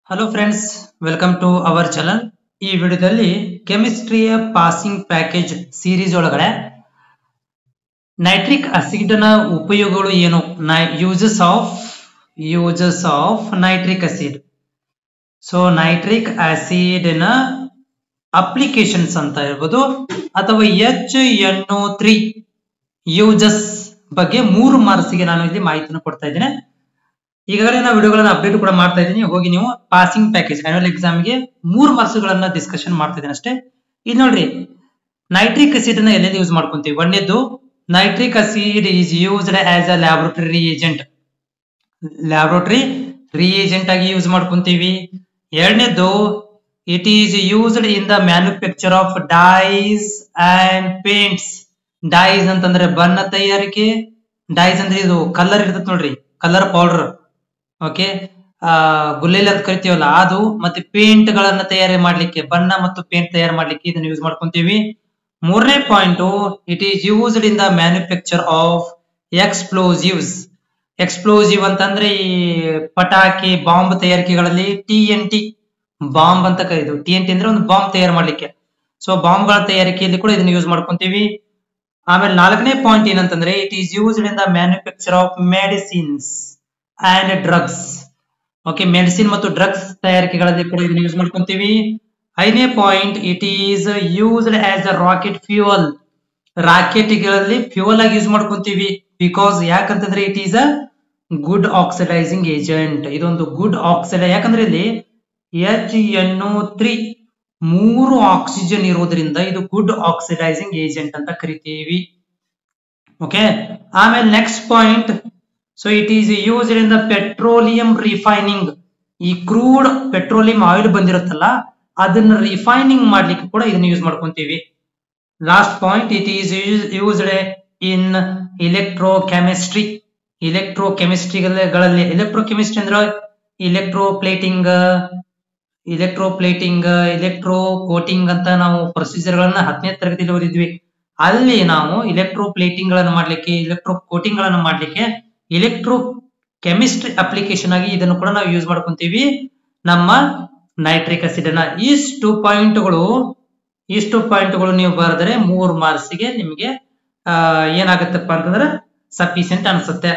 Hello friends, welcome to our channel. ಈ ವಿಡಿಯೋದಲ್ಲಿ ಕೆಮಿಸ್ಟ್ರಿಯ ಪಾಸಿಂಗ್ ಪ್ಯಾಕೇಜ್ ಸೀರೀಸ್ ಒಳಗಡೆ ನೈಟ್ರಿಕ್ ಆಸಿಡ್ ನ ಉಪಯೋಗಗಳು ಏನು, uses of nitric acid. So nitric acid ನ ಅಪ್ಲಿಕೇಶನ್ಸ್ ಅಂತ ಹೇಳ್ಬೋದು ಅಥವಾ HNO3 ಯೂಸಸ್ ಬಗ್ಗೆ 3 ಮಾರ್ಕ್ಸ್ಗೆ ನಾನು ಇಲ್ಲಿ ಮಾಹಿತಿಯನ್ನು ಕೊಡ್ತಾ ಇದ್ದೇನೆ. ಈಗಾಗಲೇ ನಾವು ವಿಡಿಯೋಗಳನ್ನ ಅಪ್ಡೇಟ್ ಕೂಡ ಮಾಡ್ತಾ ಇದ್ದೀನಿ. ಹೋಗಿ ನೀವು ಪಾಸಿಂಗ್ ಪ್ಯಾಕೇಜ್ ಆನ್ಯುವಲ್ ಎಕ್ಸಾಮ್ಗೆ 3 ಮಾರ್ಕ್ಸ್ ಗಳನ್ನ ಡಿಸ್ಕಷನ್ ಮಾಡ್ತಾ ಇದ್ದೀನಿ ಅಷ್ಟೇ. ಇಲ್ಲಿ ನೋಡ್ರಿ, ನೈಟ್ರಿಕ್ ಆಸಿಡ್ ನ ಎಲ್ಲೆಲ್ಲಿ ಯೂಸ್ ಮಾಡ್ಕೊಂತೀವಿ. ಒಂದೇದು, nitric acid is used as a laboratory reagent ಆಗಿ ಯೂಸ್ ಮಾಡ್ಕೊಂತೀವಿ. ಎರಡನೇದು, it is used in the manufacture of dyes and paints. Dyes ಅಂತಂದ್ರೆ ಬಣ್ಣ ತಯಾರಿಕೆ, ಡೈಸ್ ಅಂದ್ರೆ ಇದು ಕಲರ್ ಇರ್ತದೆ ನೋಡ್ರಿ, ಕಲರ್ ಪೌಡರ್, ಓಕೆ, ಗುಲ್ಲೆಲ್ ಅಂತ ಕರಿತೀವಲ್ಲ ಅದು, ಮತ್ತೆ ಪೇಂಟ್ ಗಳನ್ನ ತಯಾರಿ ಮಾಡ್ಲಿಕ್ಕೆ, ಬಣ್ಣ ಮತ್ತು ಪೇಂಟ್ ತಯಾರು ಮಾಡ್ಲಿಕ್ಕೆ ಇದನ್ನ ಯೂಸ್ ಮಾಡ್ಕೊಂತೀವಿ. ಮೂರನೇ point, it is used in the manufacture of explosives. Explosive ಅಂತಂದ್ರೆ ಈ ಪಟಾಕಿ ಬಾಂಬ್ ತಯಾರಿಕೆಗಳಲ್ಲಿ TNT ಬಾಂಬ್ ಅಂತ ಕರೀದು. TNT ಅಂದ್ರೆ ಒಂದು ಬಾಂಬ್ ತಯಾರು ಮಾಡ್ಲಿಕ್ಕೆ. ಸೊ ಬಾಂಬ್ ಗಳ ತಯಾರಿಕೆಯಲ್ಲಿ ಕೂಡ ಇದನ್ನ ಯೂಸ್ ಮಾಡ್ಕೊಂತೀವಿ. ಆಮೇಲೆ ನಾಲ್ಕನೇ ಪಾಯಿಂಟ್ ಏನಂತಂದ್ರೆ, it is used in the manufacture of medicines and drugs. Okay, medicine ಮತ್ತು ಡ್ರಗ್ಸ್ ತಯಾರಿಕೆಗಳಲ್ಲಿ ಕೂಡ ಇದನ್ನ ಯೂಸ್ ಮಾಡ್ಕೊಂತೀವಿ. ಐದನೇ point, it is used as a rocket fuel. Rocket ಗಳಲ್ಲಿ ಫ್ಯೂಯಲ್ ಆಗಿ ಯೂಸ್ ಮಾಡ್ಕೊಂತೀವಿ. ಬಿಕಾಸ್ ಯಾಕಂತಂದ್ರೆ it is a good oxidising agent. ಇದೊಂದು ಗುಡ್ ಆಕ್ಸಿಡೈ, ಯಾಕಂದ್ರೆ ಇಲ್ಲಿ HNO3 3 ಆಕ್ಸಿಜನ್ ಇರೋದ್ರಿಂದ ಇದು ಗುಡ್ ಆಕ್ಸಿಡೈಸಿಂಗ್ ಏಜೆಂಟ್ ಅಂತ ಕರಿತೀವಿ. ಓಕೆ, ಆಮೇಲೆ next point, so it is used in the petroleum refining. ಈ ಕ್ರೂಡ್ ಪೆಟ್ರೋಲಿಯಂ ಆಯಿಲ್ ಬಂದಿರುತ್ತಲ್ಲ ಅದನ್ನ ರಿಫೈನಿಂಗ್ ಮಾಡ್ಲಿಕ್ಕೆ ಕೂಡ ಇದನ್ನ ಯೂಸ್ ಮಾಡ್ಕೊಂತೀವಿ. Last point, it is used in electrochemistry. ಇಲೆಕ್ಟ್ರೋಕೆಮಿಸ್ಟ್ರಿಗಳಲ್ಲಿ ಇಲೆಕ್ಟ್ರೋಕೆಮಿಸ್ಟ್ರಿ ಅಂದ್ರೆ ಇಲೆಕ್ಟ್ರೋ ಕೋಟಿಂಗ್ ಅಂತ ನಾವು ಪ್ರೊಸೀಜರ್ ಗಳನ್ನ 10ನೇ ತರಗತಿಯಲ್ಲಿ ಓದಿದ್ವಿ. ಅಲ್ಲಿ ನಾವು ಇಲೆಕ್ಟ್ರೋ ಪ್ಲೇಟಿಂಗ್ ಗಳನ್ನ ಮಾಡ್ಲಿಕ್ಕೆ, ಇಲೆಕ್ಟ್ರೋ ಕೋಟಿಂಗ್ ಗಳನ್ನ ಮಾಡ್ಲಿಕ್ಕೆ ಇಲೆಕ್ಟ್ರೋ ಕೆಮಿಸ್ಟ್ರಿ ಅಪ್ಲಿಕೇಶನ್ ಆಗಿ ಇದನ್ನು ಕೂಡ ನಾವು ಯೂಸ್ ಮಾಡ್ಕೊಂತೀವಿ ನಮ್ಮ ನೈಟ್ರಿಕ್ ಆಸಿಡ್ ಅನ್ನ. ಇಷ್ಟು ಪಾಯಿಂಟ್ಗಳು ನೀವು ಬರೆದರೆ 3 ಮಾರ್ಕ್ಸ್ಗೆ ನಿಮಗೆ ಏನಾಗುತ್ತಪ್ಪ ಅಂತಂದ್ರೆ ಸಫಿಶಿಯಂಟ್ ಅನ್ಸುತ್ತೆ.